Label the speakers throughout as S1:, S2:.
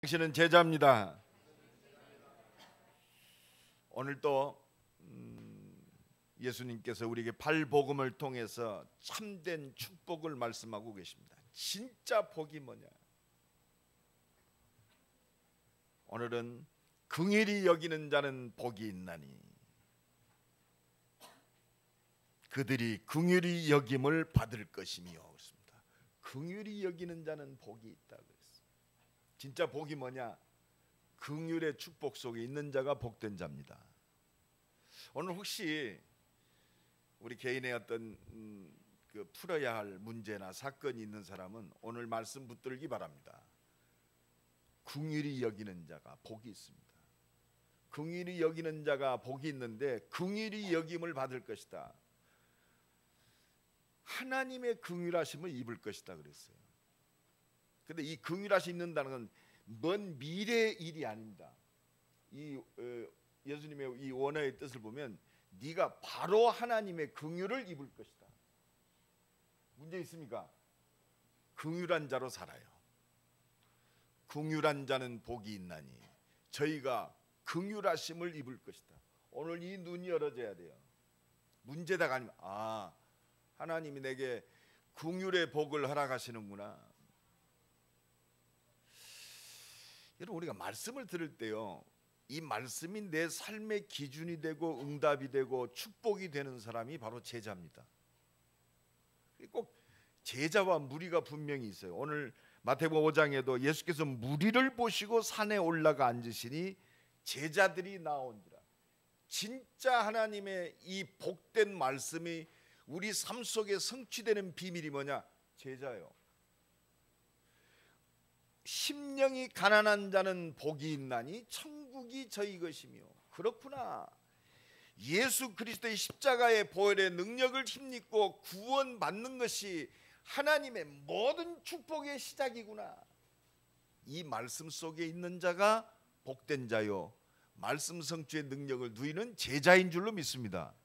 S1: 당신은 제자입니다. 오늘 또 예수님께서 우리에게 팔복음을 통해서 참된 축복을 말씀하고 계십니다. 진짜 복이 뭐냐? 오늘은 긍휼히 여기는 자는 복이 있나니 그들이 긍휼히 여김을 받을 것이며. 그렇습니다. 긍휼히 여기는 자는 복이 있다 그랬어요. 진짜 복이 뭐냐? 긍휼의 축복 속에 있는 자가 복된 자입니다. 오늘 혹시 우리 개인의 어떤 풀어야 할 문제나 사건이 있는 사람은 오늘 말씀 붙들기 바랍니다. 긍휼히 여기는 자가 복이 있습니다. 긍휼히 여기는 자가 복이 있는데 긍휼히 여김을 받을 것이다. 하나님의 긍휼하심을 입을 것이다 그랬어요. 근데 이 긍휼하심이 있는다는 건 먼 미래의 일이 아닙니다. 예수님의 이 원어의 뜻을 보면 네가 바로 하나님의 긍휼을 입을 것이다. 문제 있습니까? 긍휼한 자로 살아요. 긍휼한 자는 복이 있나니 저희가 긍휼하심을 입을 것이다. 오늘 이 눈이 열어져야 돼요. 문제다가 아니면 하나님이 내게 긍휼의 복을 허락하시는구나. 여러분, 우리가 말씀을 들을 때요, 이 말씀이 내 삶의 기준이 되고 응답이 되고 축복이 되는 사람이 바로 제자입니다. 꼭 제자와 무리가 분명히 있어요. 오늘 마태복음 5장에도 예수께서 무리를 보시고 산에 올라가 앉으시니 제자들이 나온지라. 진짜 하나님의 이 복된 말씀이 우리 삶 속에 성취되는 비밀이 뭐냐? 제자예요. 심령이 가난한 자는 복이 있나니 천국이 저희 것이며. 그렇구나. 예수 그리스도의 십자가의 보혈의 능력을 힘입고 구원받는 것이 하나님의 모든 축복의 시작이구나. 이 말씀 속에 있는 자가 복된 자요, 말씀 성취의 능력을 누리는 제자인 줄로 믿습니다.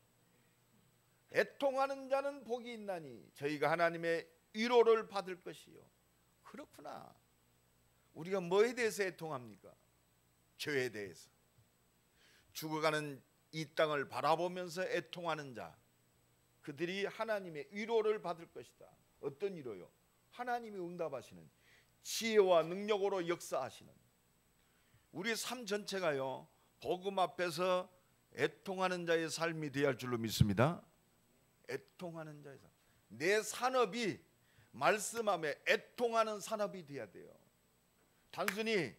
S1: 애통하는 자는 복이 있나니 저희가 하나님의 위로를 받을 것이요. 그렇구나. 우리가 뭐에 대해서 애통합니까? 죄에 대해서. 죽어가는 이 땅을 바라보면서 애통하는 자, 그들이 하나님의 위로를 받을 것이다. 어떤 위로요? 하나님이 응답하시는, 지혜와 능력으로 역사하시는. 우리 삶 전체가요, 복음 앞에서 애통하는 자의 삶이 되어야 할 줄로 믿습니다. 애통하는 자의 삶. 내 산업이 말씀함에 애통하는 산업이 되어야 돼요. 단순히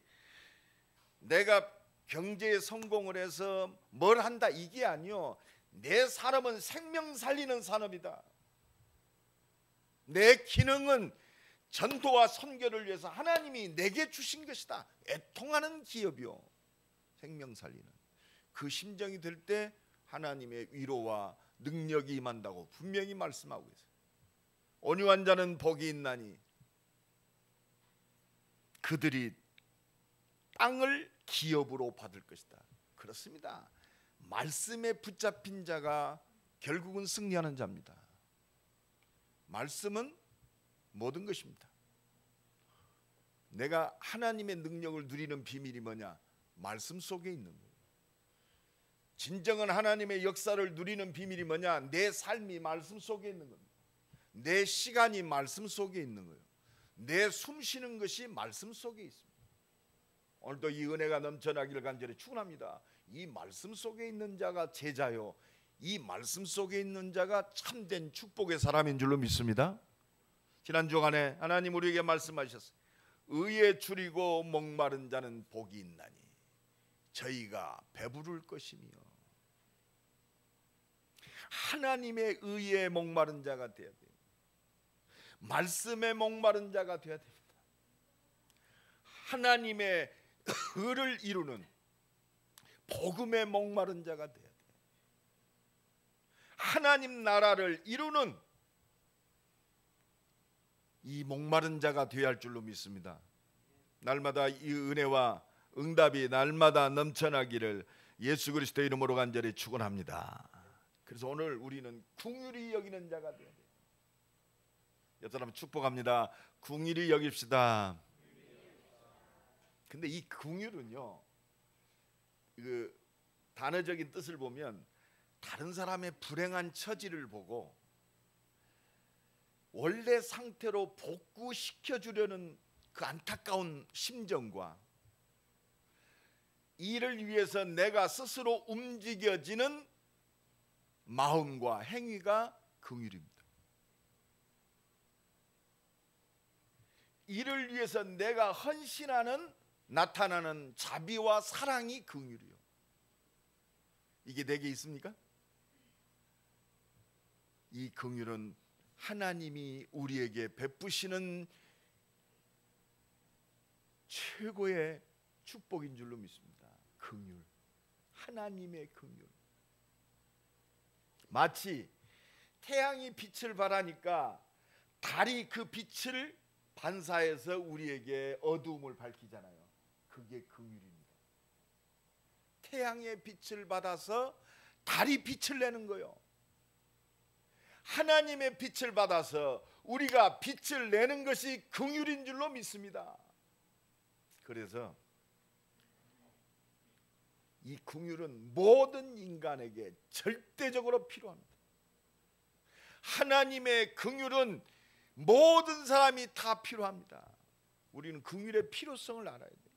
S1: 내가 경제에 성공을 해서 뭘 한다 이게 아니요, 내 산업은 생명 살리는 산업이다. 내 기능은 전도와 선교를 위해서 하나님이 내게 주신 것이다. 애통하는 기업이요, 생명 살리는. 그 심정이 될 때 하나님의 위로와 능력이 임한다고 분명히 말씀하고 있어요. 온유한 자는 복이 있나니 그들이 땅을 기업으로 받을 것이다. 그렇습니다. 말씀에 붙잡힌 자가 결국은 승리하는 자입니다. 말씀은 모든 것입니다. 내가 하나님의 능력을 누리는 비밀이 뭐냐? 말씀 속에 있는 거예요. 진정한 하나님의 역사를 누리는 비밀이 뭐냐? 내 삶이 말씀 속에 있는 겁니다. 내 시간이 말씀 속에 있는 거예요. 내 숨 쉬는 것이 말씀 속에 있습니다. 오늘도 이 은혜가 넘쳐나기를 간절히 축원합니다. 이 말씀 속에 있는 자가 제자요, 이 말씀 속에 있는 자가 참된 축복의 사람인 줄로 믿습니다. 지난 주간에 하나님 우리에게 말씀하셨어요. 의에 줄이고 목마른 자는 복이 있나니 저희가 배부를 것이며. 하나님의 의에 목마른 자가 되어야 돼요. 말씀에 목마른 자가 되어야 됩니다. 하나님의 의를 이루는 복음에 목마른 자가 되어야 돼요. 하나님 나라를 이루는 이 목마른 자가 되어야 할 줄로 믿습니다. 날마다 이 은혜와 응답이 날마다 넘쳐나기를 예수 그리스도의 이름으로 간절히 축원합니다. 그래서 오늘 우리는 긍휼히 여기는 자가 되어야 돼요. 옆 사람 축복합니다. 긍휼히 여깁시다. 근데 이 긍휼은요, 그 단어적인 뜻을 보면 다른 사람의 불행한 처지를 보고 원래 상태로 복구시켜 주려는 그 안타까운 심정과 이를 위해서 내가 스스로 움직여지는 마음과 행위가 긍휼입니다. 이를 위해서 내가 헌신하는 나타나는 자비와 사랑이 긍휼이요. 이게 내게 있습니까? 이 긍휼은 하나님이 우리에게 베푸시는 최고의 축복인 줄로 믿습니다. 긍휼, 하나님의 긍휼. 마치 태양이 빛을 발하니까 달이 그 빛을 반사해서 우리에게 어두움을 밝히잖아요. 그게 긍휼입니다. 태양의 빛을 받아서 달이 빛을 내는 거요. 하나님의 빛을 받아서 우리가 빛을 내는 것이 긍휼인 줄로 믿습니다. 그래서 이 긍휼은 모든 인간에게 절대적으로 필요합니다. 하나님의 긍휼은 모든 사람이 다 필요합니다. 우리는 긍휼의 필요성을 알아야 돼요.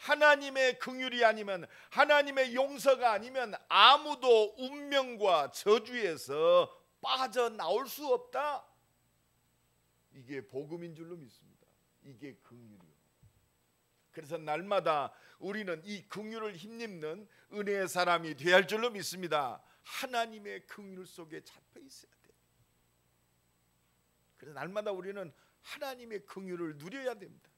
S1: 하나님의 긍휼이 아니면, 하나님의 용서가 아니면 아무도 운명과 저주에서 빠져나올 수 없다. 이게 복음인 줄로 믿습니다. 이게 긍휼이요. 그래서 날마다 우리는 이 긍휼을 힘입는 은혜의 사람이 되어야 할 줄로 믿습니다. 하나님의 긍휼 속에 잡혀 있어야 돼요. 그래서 날마다 우리는 하나님의 긍휼을 누려야 됩니다.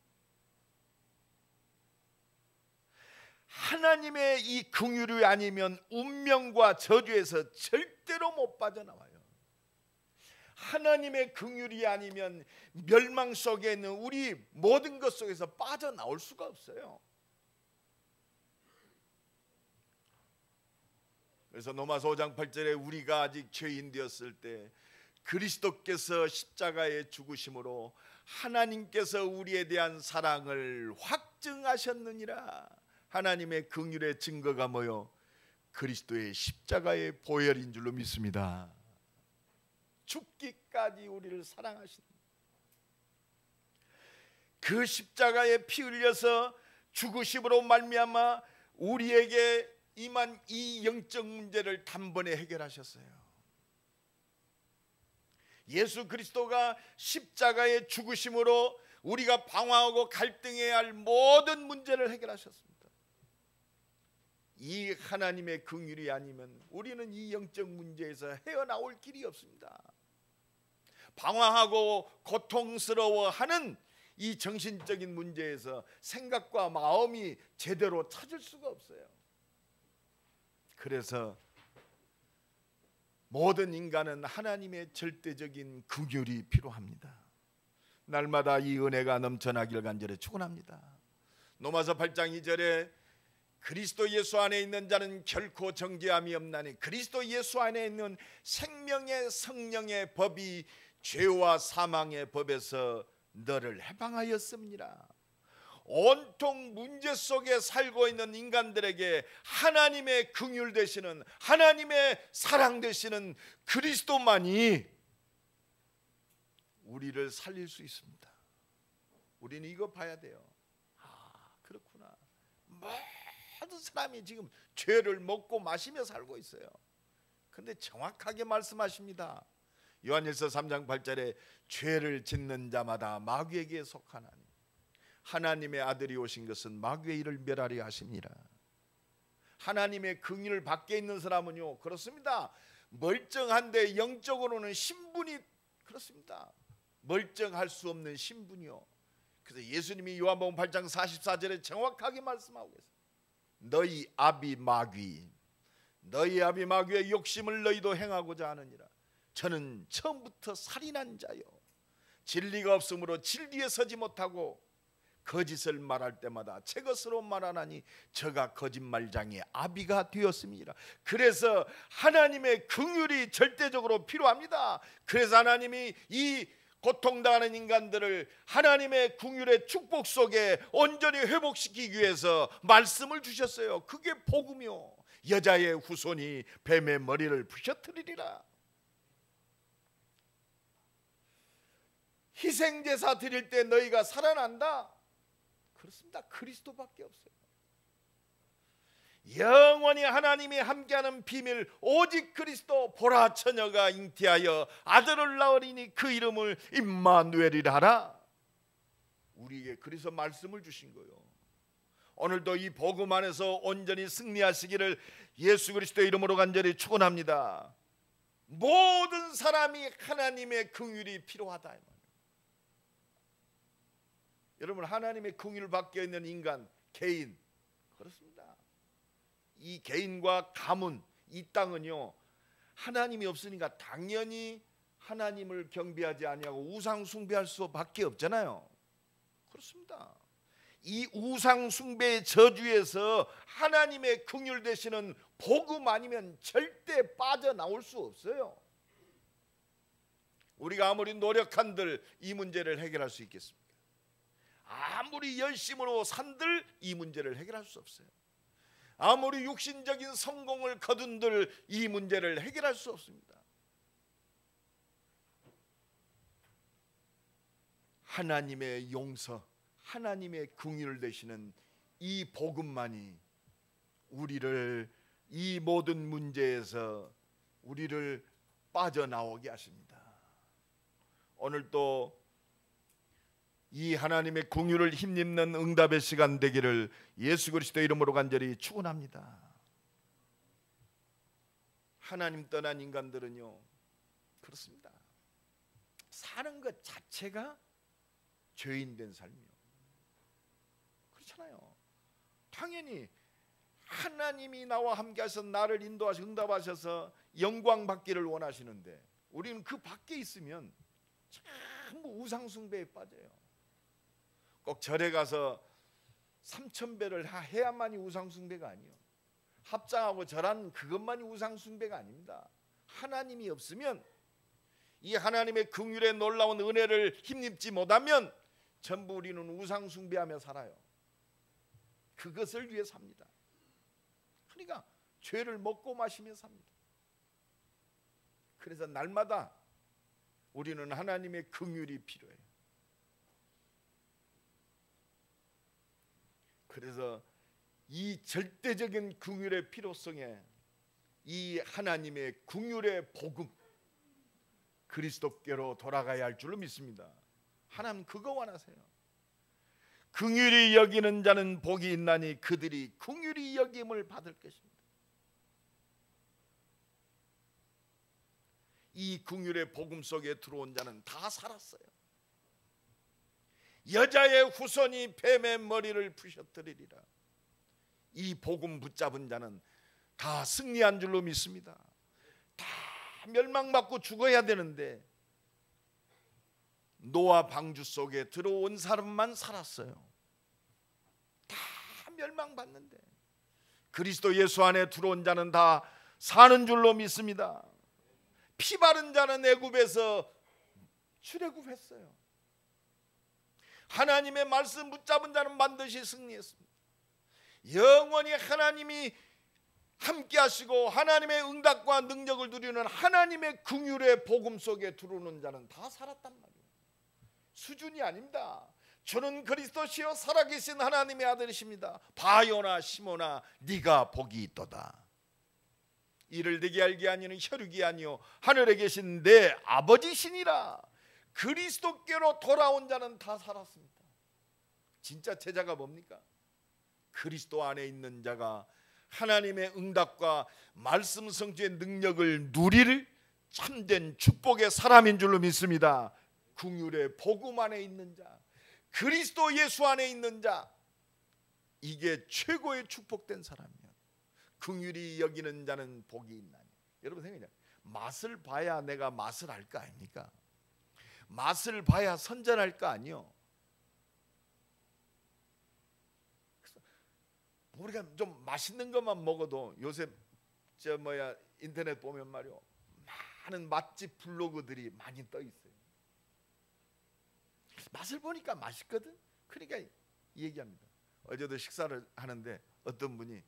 S1: 하나님의 이 긍휼이 아니면 운명과 저주에서 절대로 못 빠져나와요. 하나님의 긍휼이 아니면 멸망 속에 있는 우리 모든 것 속에서 빠져나올 수가 없어요. 그래서 로마서 5장 8절에 우리가 아직 죄인 되었을 때 그리스도께서 십자가에 죽으심으로 하나님께서 우리에 대한 사랑을 확증하셨느니라. 하나님의 긍휼의 증거가 뭐요? 그리스도의 십자가의 보혈인 줄로 믿습니다. 죽기까지 우리를 사랑하신 그 십자가에 피 흘려서 죽으심으로 말미암아 우리에게 임한 이 영적 문제를 단번에 해결하셨어요. 예수 그리스도가 십자가의 죽으심으로 우리가 방황하고 갈등해야 할 모든 문제를 해결하셨습니다. 이 하나님의 긍휼이 아니면 우리는 이 영적 문제에서 헤어나올 길이 없습니다. 방황하고 고통스러워하는 이 정신적인 문제에서 생각과 마음이 제대로 찾을 수가 없어요. 그래서 모든 인간은 하나님의 절대적인 긍휼이 필요합니다. 날마다 이 은혜가 넘쳐나길 간절히 축원합니다. 로마서 8장 2절에 그리스도 예수 안에 있는 자는 결코 정죄함이 없나니 그리스도 예수 안에 있는 생명의 성령의 법이 죄와 사망의 법에서 너를 해방하였습니다. 온통 문제 속에 살고 있는 인간들에게 하나님의 긍휼 되시는, 하나님의 사랑 되시는 그리스도만이 우리를 살릴 수 있습니다. 우리는 이거 봐야 돼요. 그렇구나. 모든 사람이 지금 죄를 먹고 마시며 살고 있어요. 근데 정확하게 말씀하십니다. 요한일서 3장 8절에 죄를 짓는 자마다 마귀에게 속하나니 하나님의 아들이 오신 것은 마귀의 일을 멸하려 하심이라. 하나님의 긍휼 밖에 있는 사람은요, 그렇습니다. 멀쩡한데 영적으로는 신분이 그렇습니다. 멀쩡할 수 없는 신분이요. 그래서 예수님이 요한복음 8장 44절에 정확하게 말씀하고 계세요. 너희 아비 마귀, 너희 아비 마귀의 욕심을 너희도 행하고자 하느니라. 저는 처음부터 살인한 자요, 진리가 없으므로 진리에 서지 못하고 거짓을 말할 때마다 제 것으로 말하나니 저가 거짓말장의 아비가 되었습니다. 그래서 하나님의 긍휼이 절대적으로 필요합니다. 그래서 하나님이 이 고통당하는 인간들을 하나님의 긍휼의 축복 속에 온전히 회복시키기 위해서 말씀을 주셨어요. 그게 복음이요. 여자의 후손이 뱀의 머리를 부셔뜨리리라. 희생제사 드릴 때 너희가 살아난다. 그렇습니다. 그리스도밖에 없어요. 영원히 하나님이 함께하는 비밀 오직 그리스도. 보라 처녀가 잉태하여 아들을 낳으리니 그 이름을 임마누엘이라 하라. 우리에게 그래서 말씀을 주신 거예요. 오늘도 이 복음 안에서 온전히 승리하시기를 예수 그리스도의 이름으로 간절히 축원합니다. 모든 사람이 하나님의 긍휼이 필요하다. 여러분, 하나님의 긍휼을 받게 있는 인간, 개인, 그렇습니다. 이 개인과 가문, 이 땅은요, 하나님이 없으니까 당연히 하나님을 경배하지 아니하고 우상 숭배할 수밖에 없잖아요. 그렇습니다. 이 우상 숭배의 저주에서 하나님의 긍휼 되시는 복음 아니면 절대 빠져나올 수 없어요. 우리가 아무리 노력한들 이 문제를 해결할 수 있겠습니까? 아무리 열심으로 산들 이 문제를 해결할 수 없어요. 아무리 육신적인 성공을 거둔들 이 문제를 해결할 수 없습니다. 하나님의 용서, 하나님의 긍휼 되시는 이 복음만이 우리를 이 모든 문제에서 우리를 빠져나오게 하십니다. 오늘 또 이 하나님의 긍휼을 힘입는 응답의 시간 되기를 예수 그리스도 이름으로 간절히 축원합니다. 하나님 떠난 인간들은요, 그렇습니다. 사는 것 자체가 죄인된 삶이요. 그렇잖아요. 당연히 하나님이 나와 함께하셔서 나를 인도하셔서 응답하셔서 영광 받기를 원하시는데 우리는 그 밖에 있으면 전부 우상 숭배에 빠져요. 꼭 절에 가서 3,000배를 해야만이 우상 숭배가 아니에요. 합장하고 절하는 그것만이 우상 숭배가 아닙니다. 하나님이 없으면, 이 하나님의 긍휼의 놀라운 은혜를 힘입지 못하면 전부 우리는 우상 숭배하며 살아요. 그것을 위해 삽니다. 그러니까 죄를 먹고 마시며 삽니다. 그래서 날마다 우리는 하나님의 긍휼이 필요해요. 그래서 이 절대적인 긍휼의 필요성에 이 하나님의 긍휼의 복음, 그리스도께로 돌아가야 할 줄로 믿습니다. 하나님 그거 원하세요. 긍휼히 여기는 자는 복이 있나니 그들이 긍휼히 여김을 받을 것입니다. 이 긍휼의 복음 속에 들어온 자는 다 살았어요. 여자의 후손이 뱀의 머리를 부셔뜨리리라. 이 복음 붙잡은 자는 다 승리한 줄로 믿습니다. 다 멸망받고 죽어야 되는데 노아 방주 속에 들어온 사람만 살았어요. 다 멸망받는데 그리스도 예수 안에 들어온 자는 다 사는 줄로 믿습니다. 피 바른 자는 애굽에서 출애굽했어요. 하나님의 말씀 붙잡은 자는 반드시 승리했습니다. 영원히 하나님이 함께 하시고 하나님의 응답과 능력을 누리는 하나님의 긍휼의 복음 속에 들어오는 자는 다 살았단 말이에요. 수준이 아닙니다. 주는 그리스도시요 살아계신 하나님의 아들이십니다. 바요나 시모나 네가 복이 있도다. 이를 내게 알게 하니는 혈육이 아니요 하늘에 계신 내 아버지시니라. 그리스도께로 돌아온 자는 다 살았습니다. 진짜 제자가 뭡니까? 그리스도 안에 있는 자가 하나님의 응답과 말씀 성취의 능력을 누릴 참된 축복의 사람인 줄로 믿습니다. 긍휼의 복음 안에 있는 자, 그리스도 예수 안에 있는 자, 이게 최고의 축복된 사람이에요. 긍휼히 여기는 자는 복이 있나니. 여러분 생각해요. 맛을 봐야 내가 맛을 알 거 아닙니까? 맛을 봐야 선전할 거 아니요. 우리가 좀 맛있는 것만 먹어도 요새 인터넷 보면 말이요, 많은 맛집 블로그들이 많이 떠 있어요. 맛을 보니까 맛있거든. 그러니까 얘기합니다. 어제도 식사를 하는데 어떤 분이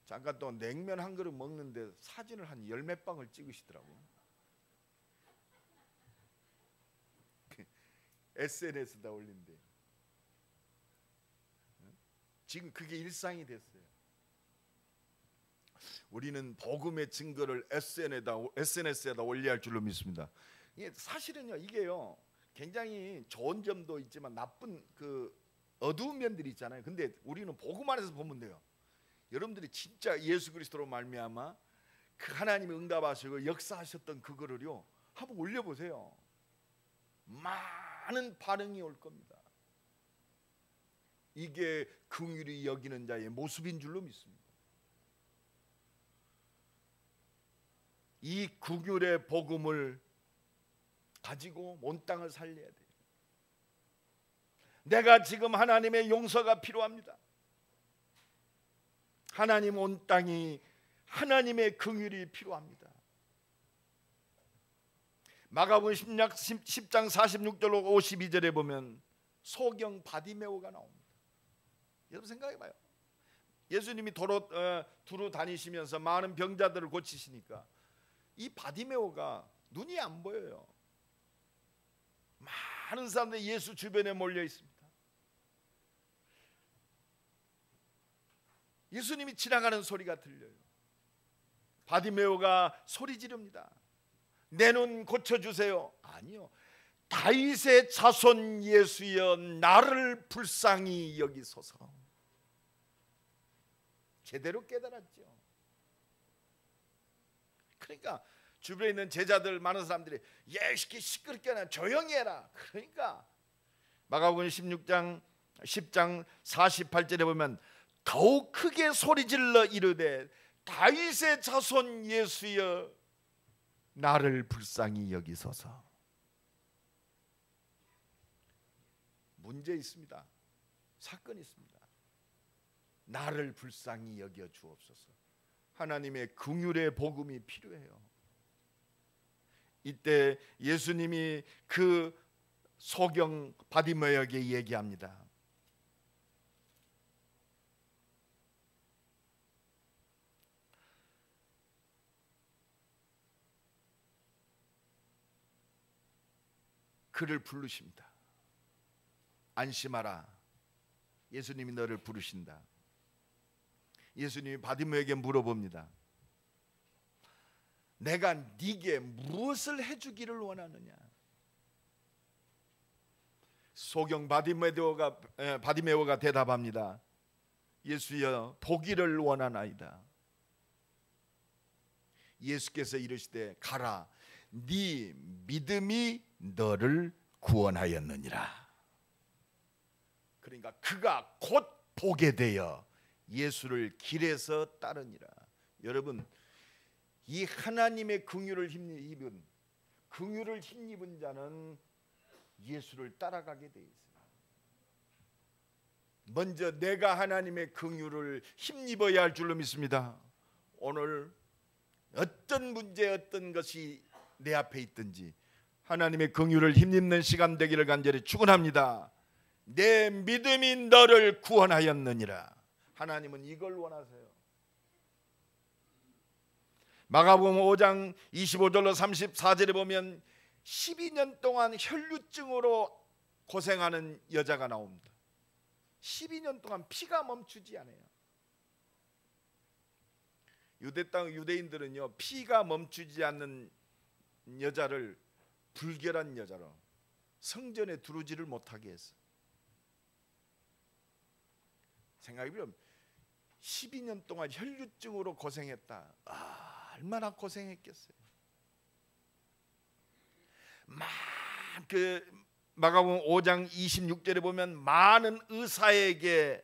S1: 잠깐 동안 냉면 한 그릇 먹는데 사진을 한 열 몇 방을 찍으시더라고. SNS에다 올린대. 지금 그게 일상이 됐어요. 우리는 복음의 증거를 SNS에다 올려야 할 줄로 믿습니다. 이게 사실은요, 이게요 굉장히 좋은 점도 있지만 나쁜 그 어두운 면들이 있잖아요. 근데 우리는 복음 안에서 보면 돼요. 여러분들이 진짜 예수 그리스도로 말미암아 그 하나님이 응답하시고 역사하셨던 그거를요 한번 올려보세요. 많은 반응이 올 겁니다. 이게 긍휼히 여기는 자의 모습인 줄로 믿습니다. 이 긍휼의 복음을 가지고 온 땅을 살려야 돼요. 내가 지금 하나님의 용서가 필요합니다. 하나님 온 땅이 하나님의 긍휼이 필요합니다. 마가복음 10장 46절로 52절에 보면 소경 바디메오가 나옵니다. 여러분 생각해봐요. 예수님이 두루 다니시면서 많은 병자들을 고치시니까 이 바디메오가 눈이 안 보여요. 많은 사람들이 예수 주변에 몰려 있습니다. 예수님이 지나가는 소리가 들려요. 바디메오가 소리 지릅니다. 내 눈 고쳐주세요. 아니요, 다윗의 자손 예수여 나를 불쌍히 여기소서. 제대로 깨달았죠. 그러니까 주변에 있는 제자들 많은 사람들이 예시키 시끄럽게 하나 조용히 해라. 그러니까 마가복음 10장 48절에 보면 더욱 크게 소리질러 이르되 다윗의 자손 예수여 나를 불쌍히 여기소서. 문제 있습니다. 사건이 있습니다. 나를 불쌍히 여겨 주옵소서. 하나님의 긍휼의 복음이 필요해요. 이때 예수님이 그 소경 바디메오에게 얘기합니다. 그를 부르십니다. 안심하라. 예수님이 너를 부르신다. 예수님이 바디메오에게 물어봅니다. 내가 네게 무엇을 해주기를 원하느냐? 소경 바디메오가 대답합니다. 예수여 보기를 원하나이다. 예수께서 이르시되 가라, 네 믿음이 너를 구원하였느니라. 그러니까 그가 곧 보게 되어 예수를 길에서 따르니라. 여러분, 이 하나님의 긍휼을 힘입은 자는 예수를 따라가게 돼 있어요. 먼저 내가 하나님의 긍휼을 힘입어야 할 줄로 믿습니다. 오늘 어떤 문제, 어떤 것이 내 앞에 있든지 하나님의 긍휼을 힘입는 시간 되기를 간절히 축원합니다. 내 믿음이 너를 구원하였느니라. 하나님은 이걸 원하세요. 마가복음 5장 25절로 34절에 보면 12년 동안 혈루증으로 고생하는 여자가 나옵니다. 12년 동안 피가 멈추지 않아요. 유대 땅 유대인들은요, 피가 멈추지 않는 여자를 불결한 여자로 성전에 들어오지를 못하게 했어요. 생각해보면 12년 동안 혈루증으로 고생했다. 얼마나 고생했겠어요. 마가복음 5장 26절에 보면 많은 의사에게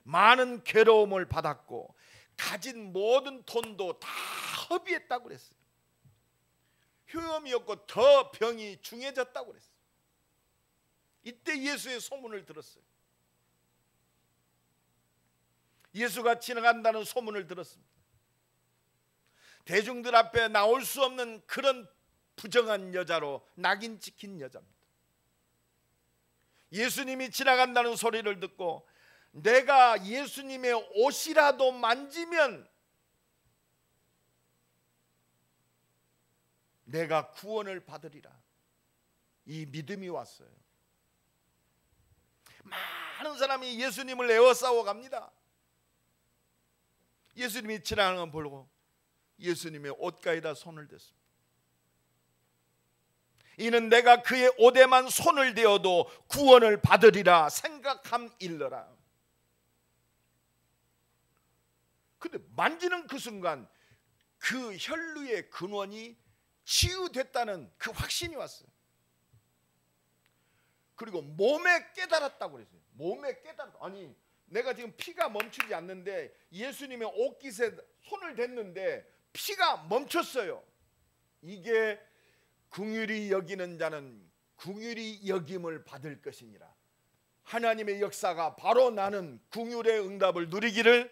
S1: 많은 괴로움을 받았고 가진 모든 돈도 다 허비했다고 그랬어요. 효험이 없고 더 병이 중해졌다고 그랬어요. 이때 예수의 소문을 들었어요. 예수가 지나간다는 소문을 들었습니다. 대중들 앞에 나올 수 없는 그런 부정한 여자로 낙인 찍힌 여자입니다. 예수님이 지나간다는 소리를 듣고 내가 예수님의 옷이라도 만지면 내가 구원을 받으리라. 이 믿음이 왔어요. 많은 사람이 예수님을 에워싸워 갑니다. 예수님이 지나가는 걸 보고 예수님의 옷가에다 손을 댔습니다. 이는 내가 그의 옷에만 손을 대어도 구원을 받으리라 생각함일러라. 근데 만지는 그 순간 그 혈루의 근원이 치유됐다는 그 확신이 왔어요. 그리고 몸에 깨달았다고 그랬어요. 몸에 깨달았다. 아니, 내가 지금 피가 멈추지 않는데 예수님의 옷깃에 손을 댔는데 피가 멈췄어요. 이게 긍휼히 여기는 자는 긍휼히 여김을 받을 것이니라. 하나님의 역사가 바로 나는 긍휼의 응답을 누리기를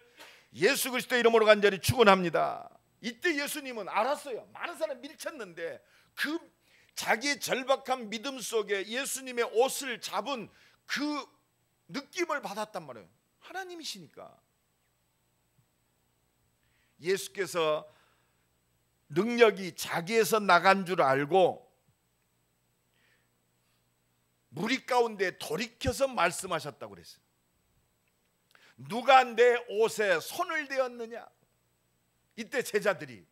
S1: 예수 그리스도의 이름으로 간절히 축원합니다. 이때 예수님은 알았어요. 많은 사람이 밀쳤는데 그 자기의 절박한 믿음 속에 예수님의 옷을 잡은 그 느낌을 받았단 말이에요. 하나님이시니까. 예수께서 능력이 자기에서 나간 줄 알고 무리 가운데 돌이켜서 말씀하셨다고 그랬어요. 누가 내 옷에 손을 대었느냐? 이때 제자들이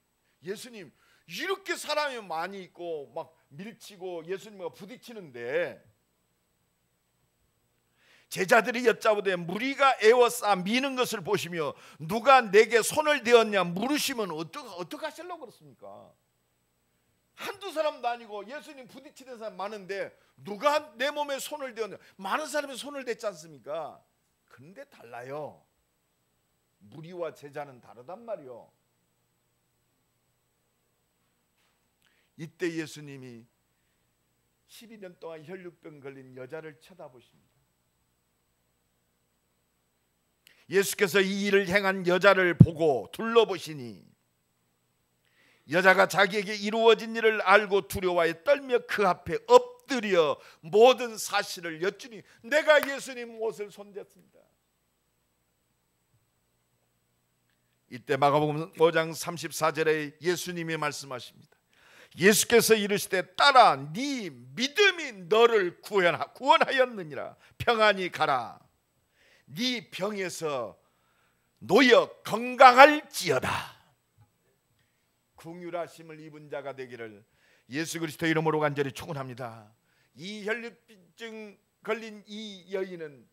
S1: 예수님 이렇게 사람이 많이 있고 막 밀치고 예수님과 부딪히는데 제자들이 여짜오되 무리가 에워싸 미는 것을 보시며 누가 내게 손을 대었냐 물으시면 어떡하시려고 그렇습니까? 한두 사람도 아니고 예수님 부딪히는 사람 많은데 누가 내 몸에 손을 대었냐? 많은 사람이 손을 댔지 않습니까? 근데 달라요. 무리와 제자는 다르단 말이요. 이때 예수님이 12년 동안 혈루병 걸린 여자를 쳐다보십니다. 예수께서 이 일을 행한 여자를 보고 둘러보시니 여자가 자기에게 이루어진 일을 알고 두려워하여 떨며 그 앞에 엎드려 모든 사실을 여쭈니 내가 예수님 옷을 손댔습니다. 이때 마가복음 5장 34절에 예수님이 말씀하십니다. 예수께서 이르시되 딸아 네 믿음이 너를 구원하였느니라. 평안히 가라. 네 병에서 놓여 건강할지어다. 긍휼하심을 입은 자가 되기를 예수 그리스도 이름으로 간절히 축원합니다. 이 혈루증 걸린 이 여인은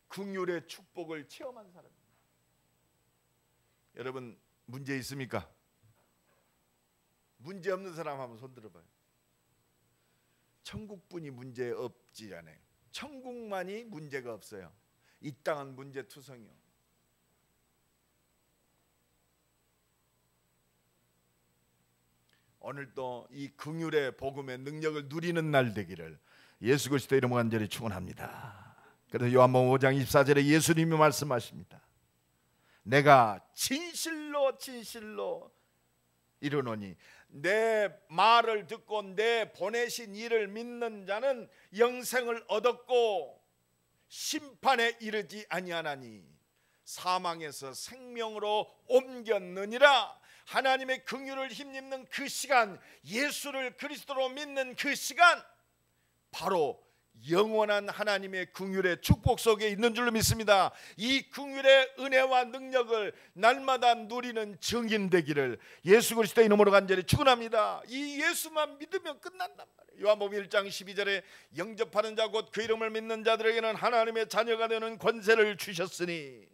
S1: 긍휼의 축복을 체험한 사람입니다. 여러분 문제 있습니까? 문제 없는 사람 한번 손 들어봐요. 천국뿐이 문제 없지 않아요. 천국만이 문제가 없어요. 이 땅은 문제투성이요. 오늘도 이 긍휼의 복음의 능력을 누리는 날 되기를 예수 그리스도 이름으로 간절히 축원합니다. 그래서 요한복음 5장 24절에 예수님이 말씀하십니다. 내가 진실로 진실로 이르노니 내 말을 듣고 내 보내신 이를 믿는 자는 영생을 얻었고 심판에 이르지 아니하나니 사망에서 생명으로 옮겼느니라. 하나님의 긍휼을 힘입는 그 시간, 예수를 그리스도로 믿는 그 시간, 바로 영원한 하나님의 긍휼의 축복 속에 있는 줄로 믿습니다. 이 긍휼의 은혜와 능력을 날마다 누리는 증인 되기를 예수 그리스도의 이름으로 간절히 축원합니다. 이 예수만 믿으면 끝난단 말이에요. 요한복음 1장 12절에 영접하는 자 곧 그 이름을 믿는 자들에게는 하나님의 자녀가 되는 권세를 주셨으니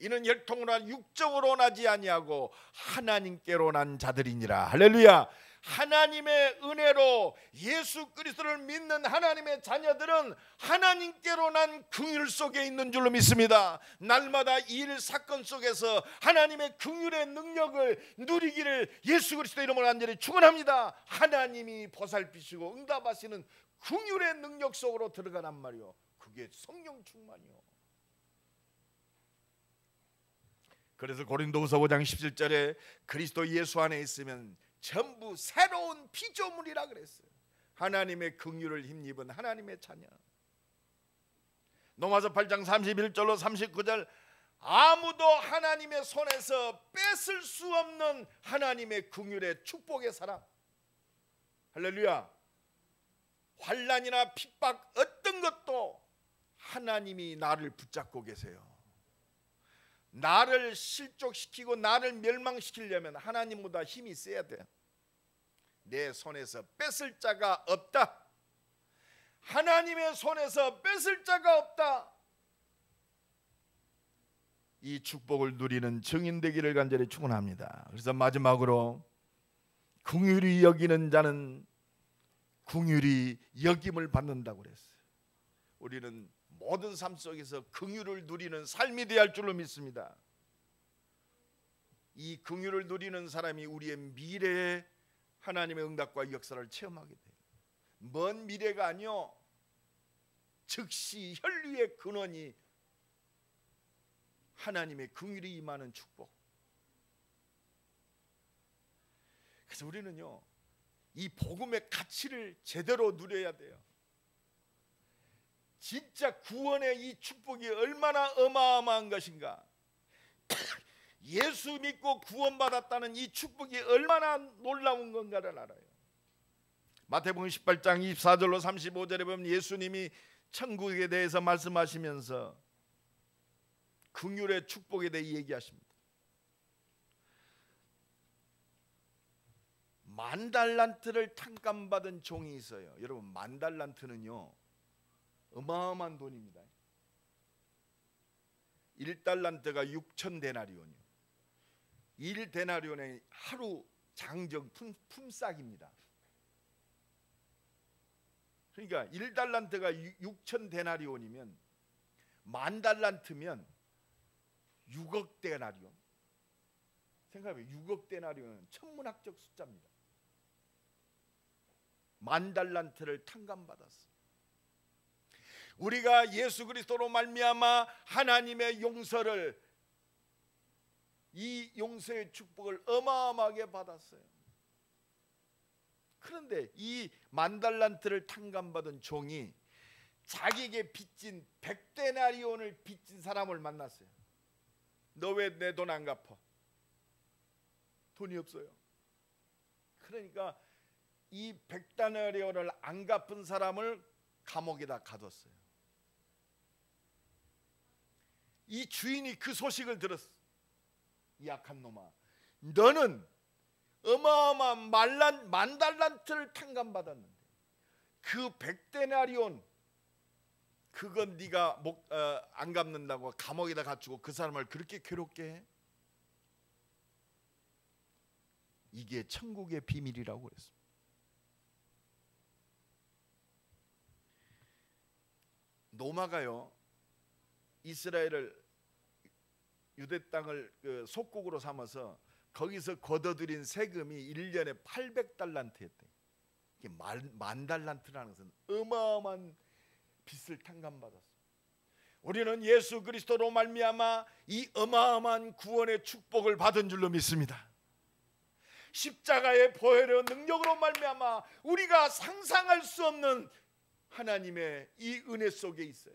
S1: 이는 혈통으로 육정으로 나지 아니하고 하나님께로 난 자들이니라. 할렐루야. 하나님의 은혜로 예수 그리스도를 믿는 하나님의 자녀들은 하나님께로 난 긍휼 속에 있는 줄로 믿습니다. 날마다 이 일 사건 속에서 하나님의 긍휼의 능력을 누리기를 예수 그리스도 이름으로 간절히 축원합니다. 하나님이 보살피시고 응답하시는 긍휼의 능력 속으로 들어가란 말이요. 그게 성령 충만이요. 그래서 고린도후서 5장 17절에 그리스도 예수 안에 있으면 전부 새로운 피조물이라 그랬어요. 하나님의 긍휼을 힘입은 하나님의 자녀. 로마서 8장 31절로 39절, 아무도 하나님의 손에서 뺏을 수 없는 하나님의 긍휼의 축복의 사람. 할렐루야. 환난이나 핍박 어떤 것도 하나님이 나를 붙잡고 계세요. 나를 실족시키고 나를 멸망시키려면 하나님보다 힘이 세야 돼. 내 손에서 뺏을 자가 없다. 하나님의 손에서 뺏을 자가 없다. 이 축복을 누리는 증인 되기를 간절히 축원합니다. 그래서 마지막으로 긍휼히 여기는 자는 긍휼히 여김을 받는다고 그랬어요. 우리는 모든 삶 속에서 긍휼을 누리는 삶이 되어야 할 줄로 믿습니다. 이 긍휼을 누리는 사람이 우리의 미래에 하나님의 응답과 역사를 체험하게 돼요. 먼 미래가 아니요, 즉시 혈류의 근원이 하나님의 긍휼이 임하는 축복. 그래서 우리는요, 이 복음의 가치를 제대로 누려야 돼요. 진짜 구원의 이 축복이 얼마나 어마어마한 것인가. 예수 믿고 구원받았다는 이 축복이 얼마나 놀라운 건가를 알아요. 마태복음 18장 24절로 35절에 보면 예수님이 천국에 대해서 말씀하시면서 긍휼의 축복에 대해 얘기하십니다. 10,000달란트를 탕감받은 종이 있어요. 여러분, 10,000달란트는요 어마어마한 돈입니다. 1달란트가 6,000데나리온이요. 1데나리온의 하루 장정 품삯입니다. 그러니까 1달란트가 6,000데나리온이면 10,000달란트면 6억 데나리온. 생각해보면 6억 데나리온은 천문학적 숫자입니다. 10,000달란트를 탕감받았어. 우리가 예수 그리스도로 말미암아 하나님의 용서를, 이 용서의 축복을 어마어마하게 받았어요. 그런데 이 10,000달란트를 탕감받은 종이 자기에게 빚진 100데나리온을 빚진 사람을 만났어요. 너 왜 내 돈 안 갚아? 돈이 없어요. 그러니까 이 100데나리온을 안 갚은 사람을 감옥에다 가뒀어요. 이 주인이 그 소식을 들었어. 이 악한 놈아, 너는 어마어마한 10,000달란트를 탕감받았는데 그 100데나리온 그건 네가 안 갚는다고 감옥에다 갇히고 그 사람을 그렇게 괴롭게 해? 이게 천국의 비밀이라고 그랬습니다. 노마가요, 이스라엘을, 유대 땅을 속국으로 삼아서 거기서 거둬들인 세금이 1년에 800달란트였대. 이게 10,000달란트라는 것은 어마어마한 빚을 탕감받았어. 우리는 예수 그리스도로 말미암아 이 어마어마한 구원의 축복을 받은 줄로 믿습니다. 십자가의 보혈의 능력으로 말미암아 우리가 상상할 수 없는 하나님의 이 은혜 속에 있어요.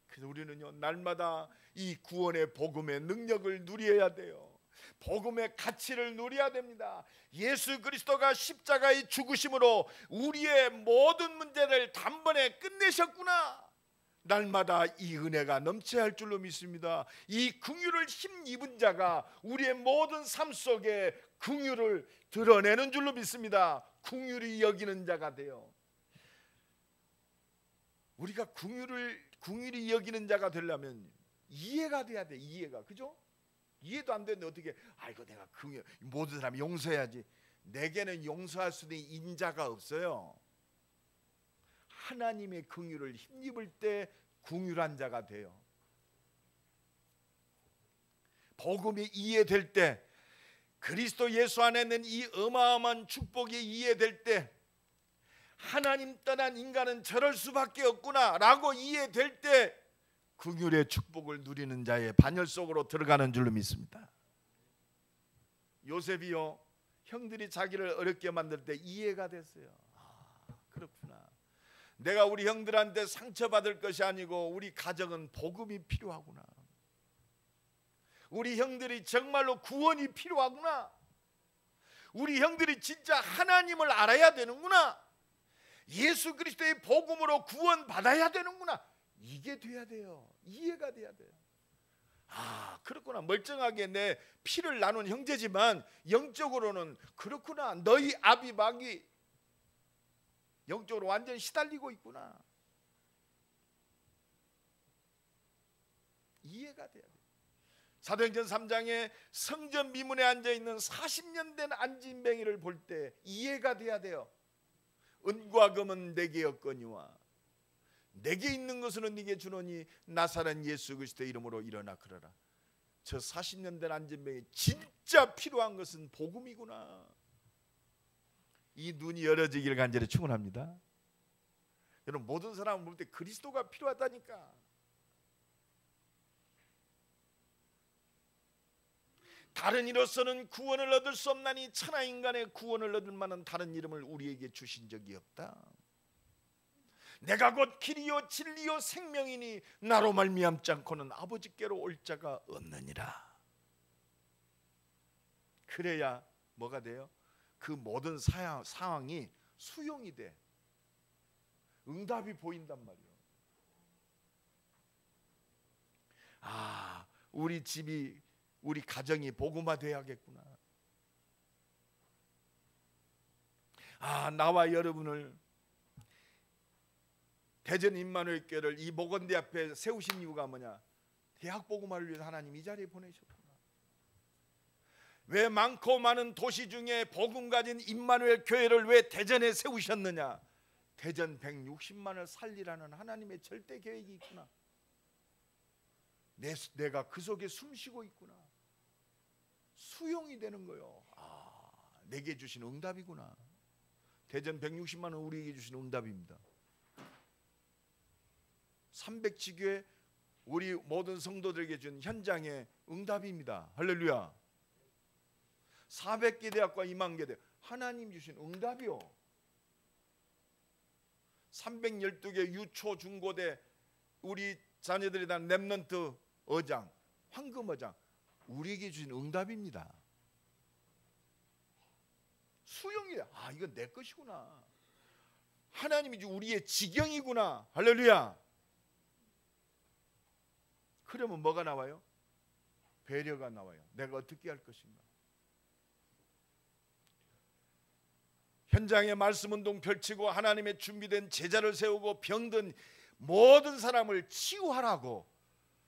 S1: 그래서 우리는요, 날마다 이 구원의 복음의 능력을 누려야 돼요. 복음의 가치를 누려야 됩니다. 예수 그리스도가 십자가의 죽으심으로 우리의 모든 문제를 단번에 끝내셨구나. 날마다 이 은혜가 넘쳐야 할 줄로 믿습니다. 이 긍휼을 힘입은 자가 우리의 모든 삶 속에 긍휼을 드러내는 줄로 믿습니다. 긍휼히 여기는 자가 돼요. 우리가 긍휼히 여기는 자가 되려면 이해가 돼야 돼. 이해가, 그죠? 이해도 안 되는데 어떻게 이거 내가 긍휼, 모든 사람 용서해야지. 내게는 용서할 수 있는 인자가 없어요. 하나님의 긍휼을 힘입을 때 긍휼한 자가 돼요. 복음이 이해될 때, 그리스도 예수 안에 있는 이 어마어마한 축복이 이해될 때, 하나님 떠난 인간은 저럴 수밖에 없구나 라고 이해될 때 긍휼의 축복을 누리는 자의 반열 속으로 들어가는 줄로 믿습니다. 요셉이요, 형들이 자기를 어렵게 만들 때 이해가 됐어요. 그렇구나. 내가 우리 형들한테 상처받을 것이 아니고 우리 가정은 복음이 필요하구나. 우리 형들이 정말로 구원이 필요하구나. 우리 형들이 진짜 하나님을 알아야 되는구나. 예수 그리스도의 복음으로 구원받아야 되는구나. 이게 돼야 돼요. 이해가 돼야 돼요. 아, 그렇구나. 멀쩡하게 내 피를 나눈 형제지만 영적으로는 그렇구나. 너희 아비막이 영적으로 완전히 시달리고 있구나. 이해가 돼야 돼요. 사도행전 3장에 성전 미문에 앉아있는 40년 된 안진뱅이를 볼 때 이해가 돼야 돼요. 은과 금은 내게 없거니와 내게 있는 것은 네게 주노니 나사렛 예수 그리스도의 이름으로 일어나 걸어라. 저 40년 된 안진뱅이 진짜 필요한 것은 복음이구나. 이 눈이 열어지기를 간절히 축원합니다. 여러분, 모든 사람을 볼 때 그리스도가 필요하다니까. 다른 이로서는 구원을 얻을 수 없나니 천하 인간의 구원을 얻을 만한 다른 이름을 우리에게 주신 적이 없다. 내가 곧 길이요 진리요 생명이니 나로 말미암지 않고는 아버지께로 올 자가 없느니라. 그래야 뭐가 돼요? 그 모든 상황이 수용이 돼. 응답이 보인단 말이에요. 아, 우리 집이, 우리 가정이 복음화돼야겠구나. 아, 나와 여러분을 대전 임마누엘 교회를 이 목원대 앞에 세우신 이유가 뭐냐? 대학 복음화를 위해서 하나님 이 자리에 보내셨구나. 왜 많고 많은 도시 중에 복음 가진 임마누엘 교회를 왜 대전에 세우셨느냐? 대전 160만을 살리라는 하나님의 절대 계획이 있구나. 내가 그 속에 숨쉬고 있구나. 수용이 되는 거요. 아, 내게 주신 응답이구나. 대전 160만은 우리에게 주신 응답입니다. 300지교회 우리 모든 성도들에게 준 현장의 응답입니다. 할렐루야. 400개 대학과 2만 개 대학, 하나님 주신 응답이요. 312개 유초 중고대 우리 자녀들에 대한 렘넌트 어장, 황금 어장, 우리에게 주신 응답입니다. 수용이야. 아, 이건 내 것이구나. 하나님이 우리의 지경이구나. 할렐루야. 그러면 뭐가 나와요? 배려가 나와요. 내가 어떻게 할 것인가. 현장에 말씀운동 펼치고 하나님의 준비된 제자를 세우고 병든 모든 사람을 치유하라고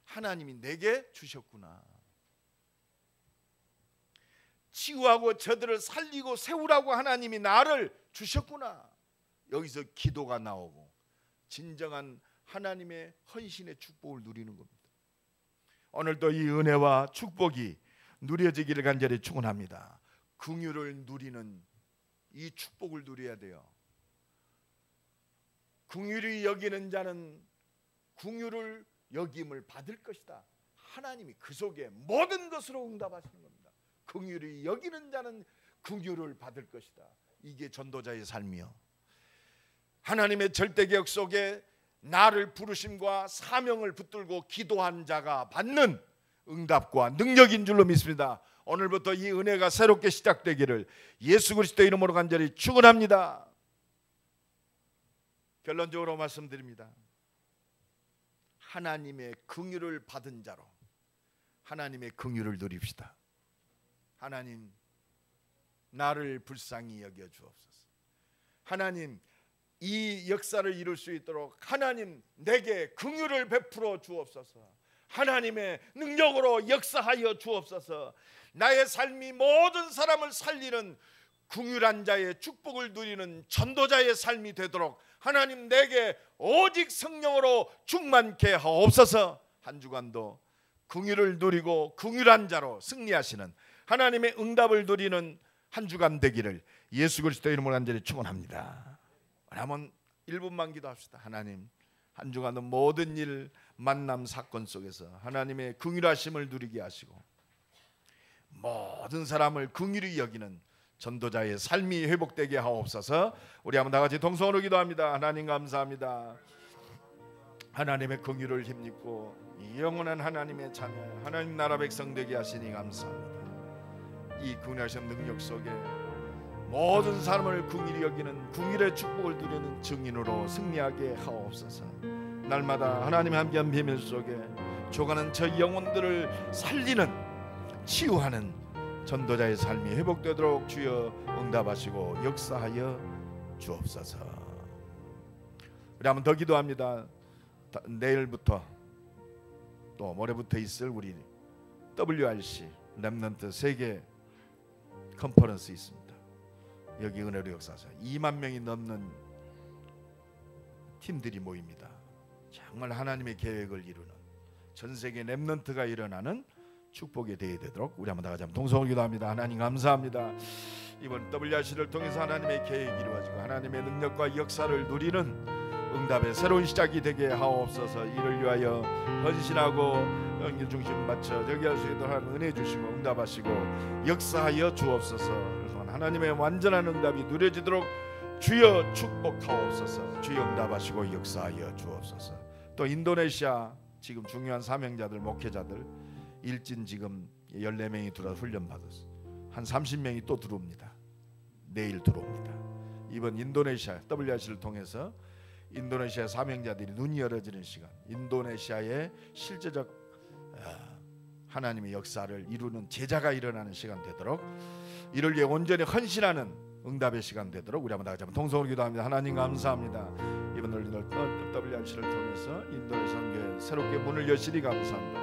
S1: 하나님이 내게 주셨구나. 치유하고 저들을 살리고 세우라고 하나님이 나를 주셨구나. 여기서 기도가 나오고 진정한 하나님의 헌신의 축복을 누리는 겁니다. 오늘도 이 은혜와 축복이 누려지기를 간절히 축원합니다. 긍휼을 누리는 이 축복을 누려야 돼요. 긍휼히 여기는 자는 긍휼을 여김을 받을 것이다. 하나님이 그 속에 모든 것으로 응답하시는 겁니다. 긍휼히 여기는 자는 긍휼을 받을 것이다. 이게 전도자의 삶이요. 하나님의 절대계획 속에 나를 부르심과 사명을 붙들고 기도한 자가 받는 응답과 능력인 줄로 믿습니다. 오늘부터 이 은혜가 새롭게 시작되기를 예수 그리스도 이름으로 간절히 축원합니다. 결론적으로 말씀드립니다. 하나님의 긍휼을 받은 자로 하나님의 긍휼을 누립시다. 하나님, 나를 불쌍히 여겨 주옵소서. 하나님, 이 역사를 이룰 수 있도록 하나님 내게 긍휼을 베풀어 주옵소서. 하나님의 능력으로 역사하여 주옵소서. 나의 삶이 모든 사람을 살리는 긍휼한 자의 축복을 누리는 전도자의 삶이 되도록 하나님 내게 오직 성령으로 충만케 하옵소서. 한 주간도 긍휼을 누리고 긍휼한 자로 승리하시는 하나님의 응답을 누리는 한 주간 되기를 예수 그리스도 이름으로 간절히 축원합니다. 한번 1분만 기도합시다. 하나님, 한 주간도 모든 일 만남 사건 속에서 하나님의 긍휼하심을 누리게 하시고 모든 사람을 긍휼히 여기는 전도자의 삶이 회복되게 하옵소서. 우리 한번 다 같이 동성으로 기도합니다. 하나님 감사합니다. 하나님의 긍휼을 힘입고 영원한 하나님의 자녀, 하나님 나라 백성 되게 하시니 감사합니다. 이 긍휼하신 능력 속에 모든 사람을 긍휼히 여기는 긍휼의 축복을 누리는 증인으로 승리하게 하옵소서. 날마다 하나님의 함께한 비밀 속에 죽어가는 저 영혼들을 살리는 치유하는 전도자의 삶이 회복되도록 주여 응답하시고 역사하여 주옵소서. 우리 한번 더 기도합니다. 내일부터 또 모레부터 있을 우리 WRC 렘넌트 세계 컨퍼런스 있습니다. 여기 은혜로 역사하사 2만 명이 넘는 팀들이 모입니다. 정말 하나님의 계획을 이루는 전 세계 렘넌트가 일어나는 축복이 되도록 우리 한번 다 같이 동성으로 기도합니다. 하나님 감사합니다. 이번 WRC를 통해서 하나님의 계획이 이루어지고 하나님의 능력과 역사를 누리는 응답의 새로운 시작이 되게 하옵소서. 이를 위하여 헌신하고 연결 중심 맞춰 저기 할 수 있도록 하나님 은혜 주시고 응답하시고 역사하여 주옵소서. 하나님의 완전한 응답이 누려지도록 주여 축복하옵소서. 주여 응답하시고 역사하여 주옵소서. 또 인도네시아 지금 중요한 사명자들 목회자들 일진 지금 14명이 들어와 훈련 받았어. 한 30명이 또 들어옵니다. 내일 들어옵니다. 이번 인도네시아 WRC를 통해서 인도네시아 사명자들이 눈이 열어지는 시간, 인도네시아의 실제적 하나님의 역사를 이루는 제자가 일어나는 시간 되도록 이를 위해 온전히 헌신하는 응답의 시간 되도록 우리 한번 다 같이 동성으로 기도합니다. 하나님 감사합니다. 이번 WRC를 통해서 인도네시아 교회 새롭게 문을 여시니 감사합니다.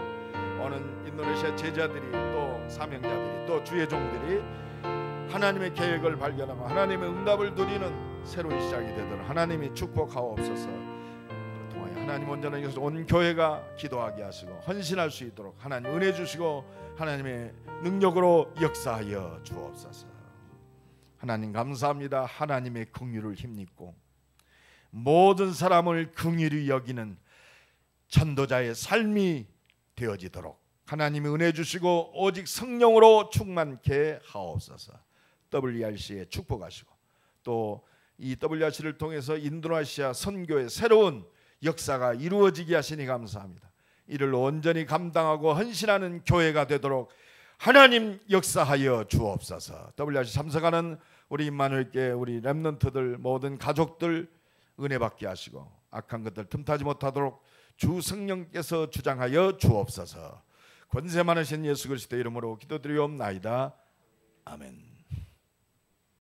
S1: 오는 인도네시아 제자들이 또 사명자들이 또 주의 종들이 하나님의 계획을 발견하고 하나님의 응답을 누리는 새로운 시작이 되도록 하나님이 축복하옵소서. 통하여 하나님 온전한 것을 온 교회가 기도하게 하시고 헌신할 수 있도록 하나님 은혜 주시고 하나님의 능력으로 역사하여 주옵소서. 하나님 감사합니다. 하나님의 긍휼을 힘입고 모든 사람을 긍휼히 여기는 전도자의 삶이 되어지도록 하나님이 은혜 주시고 오직 성령으로 충만케 하옵소서. WRC에 축복하시고 또 이 WRC를 통해서 인도네시아 선교의 새로운 역사가 이루어지게 하시니 감사합니다. 이를 온전히 감당하고 헌신하는 교회가 되도록 하나님 역사하여 주옵소서. WRC 참석하는 우리 임마누엘교회 우리 렘넌트들 모든 가족들 은혜 받게 하시고 악한 것들 틈타지 못하도록 주 성령께서 주장하여 주옵소서. 권세 많으신 예수 그리스도 이름으로 기도드리옵나이다. 아멘.